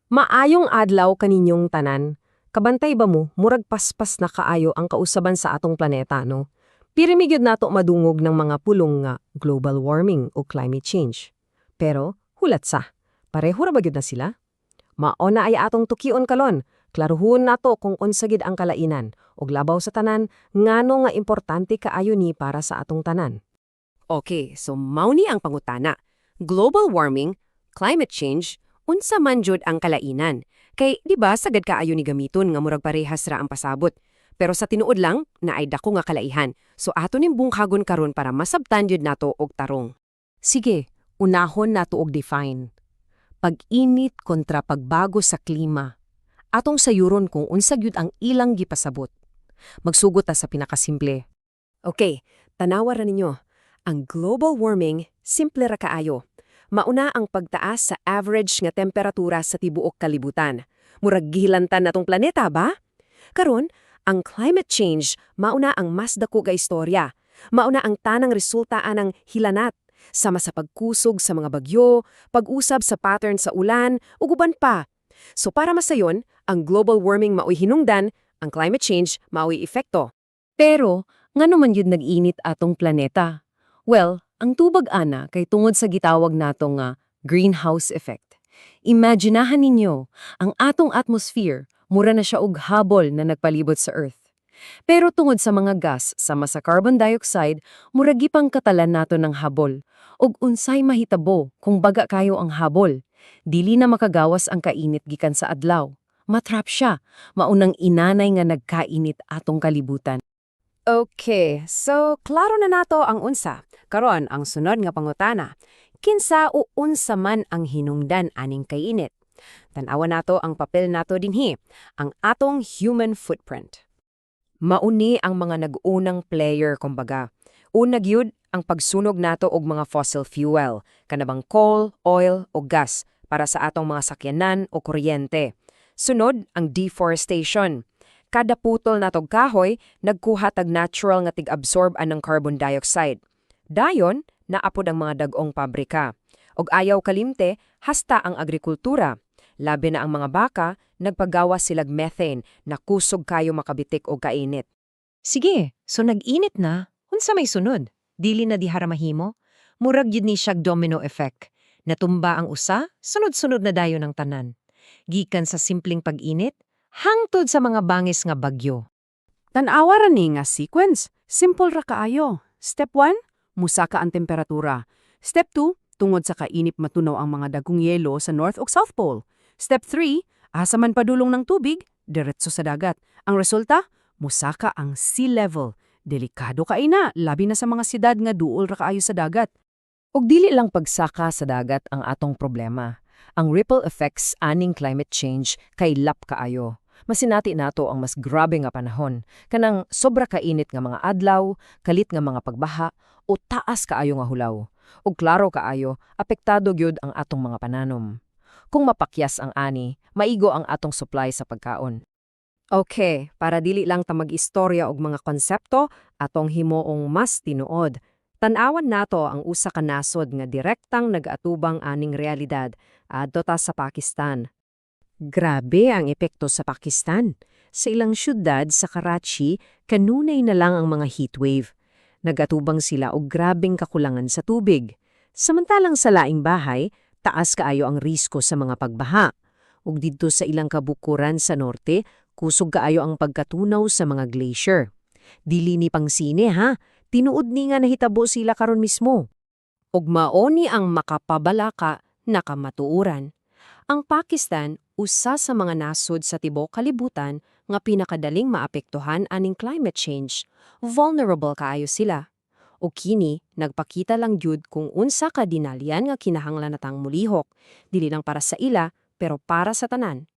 Maayong adlaw kaninyong tanan. Kabantay ba mo, murag paspas na kaayo ang kausaban sa atong planeta, no? Pirimigyod nato madungog ng mga pulong nga global warming o climate change. Pero, hulat sa, pareho ra ba gyud na sila? Maona ay atong tukion kalon, klaruhon nato kung unsagid ang kalainan, og labaw sa tanan, ngano nga importante kaayo ni para sa atong tanan. Okay, so mauni ang pangutana. Global warming, climate change, unsa man jud ang kalainan. Kay di ba sagad kaayo ni gamiton nga murag parehas ra ang pasabot. Pero sa tinuod lang na ay dako nga kalaihan. So ato ning bungkagon karon para masabtan jud nato og tarong. Sige, unahon nato og define. Pag-init kontra pagbago sa klima. Atong sayuron kung unsa gyud ang ilang gipasabot. Magsugot ta sa pinakasimple. Okay, tanawa ra ninyo. Ang global warming, simple ra kaayo. Mauna ang pagtaas sa average nga temperatura sa tibuok kalibutan. Murag gihilantan natong planeta ba? Karon, ang climate change mauna ang mas dako nga istorya. Mauna ang tanang resulta anang hilanat, sama sa pagkusog sa mga bagyo, pag-usab sa pattern sa ulan, ug uban pa. So para masayon, ang global warming maoy hinungdan, ang climate change maoy epekto. Pero, ngano man yun nag-init atong planeta? Well, ang tubag ana kay tungod sa gitawag nato nga greenhouse effect. Imaginahan ninyo, ang atong atmosphere, mura na siya og habol na nagpalibot sa Earth. Pero tungod sa mga gas sama sa carbon dioxide, mura gipang katalan nato ng habol. Og unsay mahitabo kung baga kayo ang habol. Dili na makagawas ang kainit gikan sa adlaw. Matrap siya, maunang inanay nga nagkainit atong kalibutan. Okay, so klaro na nato ang unsa. Karon ang sunod nga pangutana. Kinsa o unsa man ang hinungdan aning kainit? Tan-awa nato ang papel nato dinhi, ang atong human footprint. Mauni ang mga nag-unang player kumbaga. Una gyud ang pagsunog nato og mga fossil fuel, kanabang coal, oil o gas para sa atong mga sakyanan o kuryente. Sunod ang deforestation. Kada putol natog kahoy, nagkuha tag natural nga tig-absorb anang carbon dioxide. Dayon, naapod ang mga dagong pabrika. Og ayaw kalimte, hasta ang agrikultura. Labi na ang mga baka, nagpagawa silag methane na kusog kayo makabitik og kainit. Sige, so nag-init na. Unsa may sunod? Dili na di haramahimo? Murag yun ni siyag domino effect. Natumba ang usa, sunod-sunod na dayon ng tanan. Gikan sa simpleng pag-init, hangtod sa mga bangis nga bagyo. Tan-awa ra ni nga sequence. Simple ra kaayo. Step 1, musaka ang temperatura. Step 2, tungod sa kainip matunaw ang mga dagkong yelo sa North ug South Pole. Step 3, asa man padulong ng tubig, diretso sa dagat. Ang resulta, musaka ang sea level. Delikado kaina, labi na sa mga siyudad nga duol ra kaayo sa dagat. Og dili lang pagsaka sa dagat ang atong problema. Ang ripple effects aning climate change kay lap kaayo. Masinati nato ang mas grabe nga panahon, kanang sobra kainit nga mga adlaw, kalit nga mga pagbaha, o taas kaayo nga hulaw. Ug klaro kaayo, apektado gyud ang atong mga pananom. Kung mapakyas ang ani, maigo ang atong supply sa pagkaon. Okay, para dili lang ta mag-istorya og mga konsepto, atong himuong mas tinuod. Tan-awan nato ang usa ka nasod nga direktang nag-atubang aning realidad adto ta sa Pakistan. Grabe ang epekto sa Pakistan. Sa ilang syudad sa Karachi, kanunay na lang ang mga heatwave. Nag-atubang sila og grabeng kakulangan sa tubig. Samantalang sa laing bahay, taas kaayo ang risko sa mga pagbaha. Ug didto sa ilang kabukuran sa norte, kusog kaayo ang pagkatunaw sa mga glacier. Dili ni pangsine ha, tinuod ni nga nahitabo sila karon mismo. Ug maoni ang makapabalaka nakamatuuran. Ang Pakistan, usa sa mga nasod sa tibuok kalibutan nga pinakadaling maapektuhan aning climate change. Vulnerable kaayo sila. O kini, nagpakita lang jud kung unsa ka dinalian nga kinahanglan natang mulihok, dili lang para sa ila, pero para sa tanan.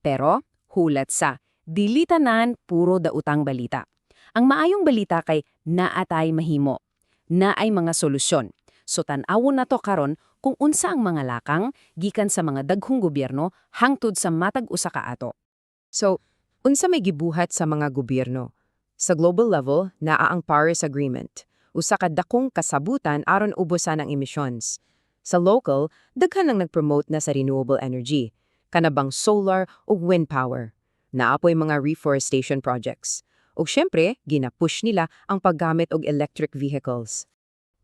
Pero, hulat sa, dili tanan puro dautang balita. Ang maayong balita kay naatay mahimo, naay mga solusyon. So tan-awon nato karon kung unsa ang mga lakang gikan sa mga daghong gobyerno hangtod sa matag usa ka ato. So, unsa may gibuhat sa mga gobyerno? Sa global level, naa ang Paris Agreement, usa ka dakong kasabutan aron ubusan ang emissions. Sa local, daghan ang nag-promote na sa renewable energy. kanabang solar o wind power. Naapoy mga reforestation projects. O syempre, ginapush nila ang paggamit og electric vehicles.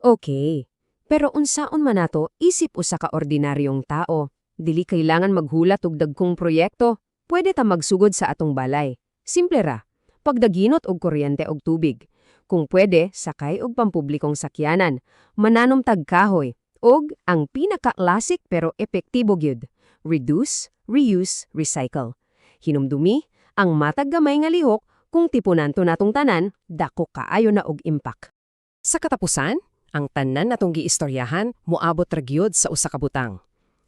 Okay, pero unsaon man nato isip usa ka ordinaryong tao, dili kailangan maghulat og dagkong proyekto, pwede ta magsugod sa atong balay. Simple ra, pagdaginot og kuryente og tubig. Kung pwede, sakay og pampublikong sakyanan, mananom tag kahoy, og ang pinaka-classic pero epektibo gyud, reduce, reuse, recycle. Hinumdumi, ang matag gamay nga lihok, kung tipunan to natong tanan, dako kaayo na og impact. Sa katapusan, ang tanan natong giistoryahan moabot ra gyud sa usa ka butang.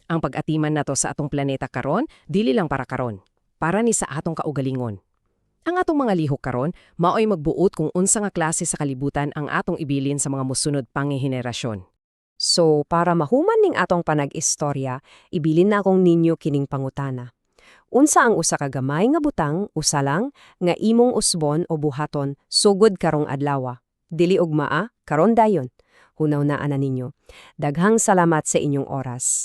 Ang pag-atiman nato sa atong planeta karon dili lang para karon, para ni sa atong kaugalingon. Ang atong mga lihok karon maoy magbuot kung unsa nga klase sa kalibutan ang atong ibilin sa mga mosunod pang henerasyon. So, para mahuman ning atong panag-istorya, ibilin na akong ninyo kining pangutana. Unsa ang usa ka gamay nga butang, usa lang, nga imong usbon o buhaton sugod karong adlaw? Dili ugmaa, karon dayon. Hunaw na ana ninyo. Daghang salamat sa inyong oras.